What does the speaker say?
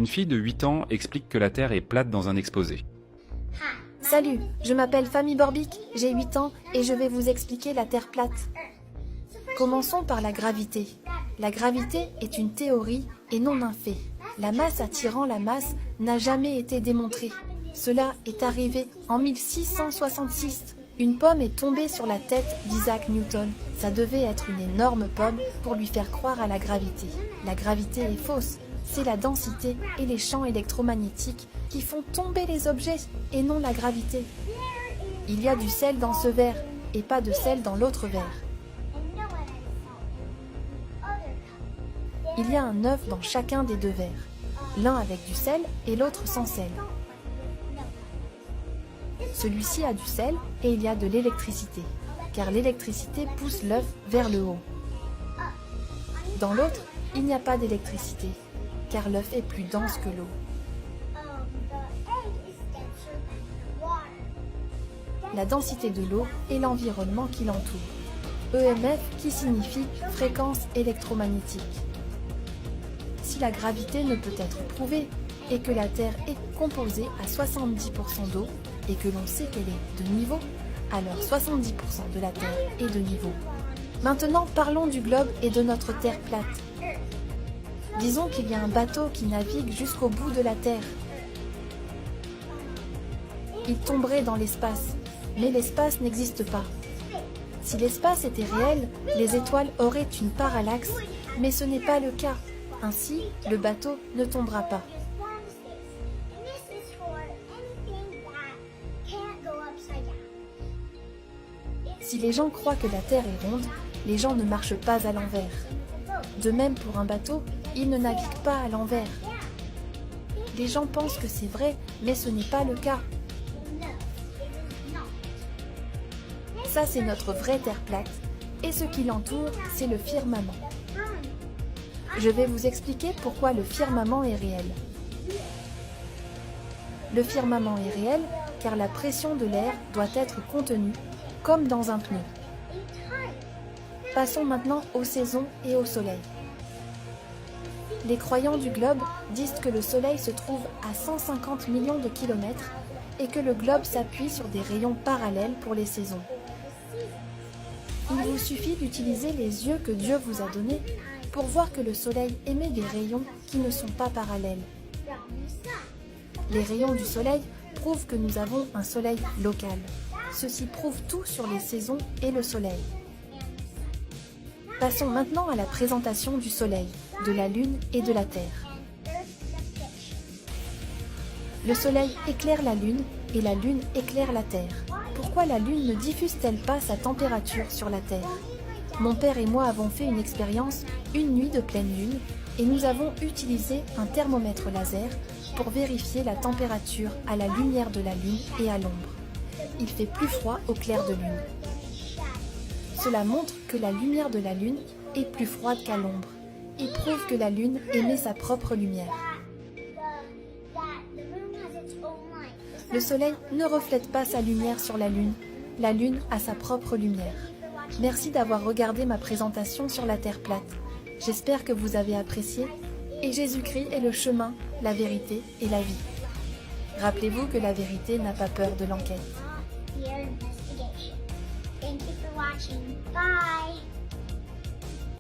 Une fille de 8 ans explique que la Terre est plate dans un exposé. Salut, je m'appelle Famille Borbic, j'ai 8 ans et je vais vous expliquer la Terre plate. Commençons par la gravité. La gravité est une théorie et non un fait. La masse attirant la masse n'a jamais été démontrée. Cela est arrivé en 1666. Une pomme est tombée sur la tête d'Isaac Newton. Ça devait être une énorme pomme pour lui faire croire à la gravité. La gravité est fausse. C'est la densité et les champs électromagnétiques qui font tomber les objets et non la gravité. Il y a du sel dans ce verre et pas de sel dans l'autre verre. Il y a un œuf dans chacun des deux verres, l'un avec du sel et l'autre sans sel. Celui-ci a du sel et il y a de l'électricité, car l'électricité pousse l'œuf vers le haut. Dans l'autre, il n'y a pas d'électricité, car l'œuf est plus dense que l'eau. La densité de l'eau et l'environnement qui l'entoure. EMF qui signifie fréquence électromagnétique. Si la gravité ne peut être prouvée et que la Terre est composée à 70% d'eau et que l'on sait qu'elle est de niveau, alors 70% de la Terre est de niveau. Maintenant, parlons du globe et de notre Terre plate. Disons qu'il y a un bateau qui navigue jusqu'au bout de la Terre. Il tomberait dans l'espace, mais l'espace n'existe pas. Si l'espace était réel, les étoiles auraient une parallaxe, mais ce n'est pas le cas. Ainsi, le bateau ne tombera pas. Si les gens croient que la Terre est ronde, les gens ne marchent pas à l'envers. De même pour un bateau, il ne navigue pas à l'envers. Les gens pensent que c'est vrai, mais ce n'est pas le cas. Ça, c'est notre vraie Terre plate, et ce qui l'entoure, c'est le firmament. Je vais vous expliquer pourquoi le firmament est réel. Le firmament est réel car la pression de l'air doit être contenue, comme dans un pneu. Passons maintenant aux saisons et au soleil. Les croyants du globe disent que le soleil se trouve à 150 millions de kilomètres et que le globe s'appuie sur des rayons parallèles pour les saisons. Il vous suffit d'utiliser les yeux que Dieu vous a donnés pour voir que le soleil émet des rayons qui ne sont pas parallèles. Les rayons du soleil prouvent que nous avons un soleil local. Ceci prouve tout sur les saisons et le soleil. Passons maintenant à la présentation du soleil, de la lune et de la terre. Le soleil éclaire la lune et la lune éclaire la terre. Pourquoi la lune ne diffuse-t-elle pas sa température sur la terre ? Mon père et moi avons fait une expérience une nuit de pleine lune et nous avons utilisé un thermomètre laser pour vérifier la température à la lumière de la lune et à l'ombre. Il fait plus froid au clair de lune. Cela montre que la lumière de la lune est plus froide qu'à l'ombre et prouve que la lune émet sa propre lumière. Le soleil ne reflète pas sa lumière sur la lune a sa propre lumière. Merci d'avoir regardé ma présentation sur la Terre plate. J'espère que vous avez apprécié. Et Jésus-Christ est le chemin, la vérité et la vie. Rappelez-vous que la vérité n'a pas peur de l'enquête. Thank you for watching. Bye!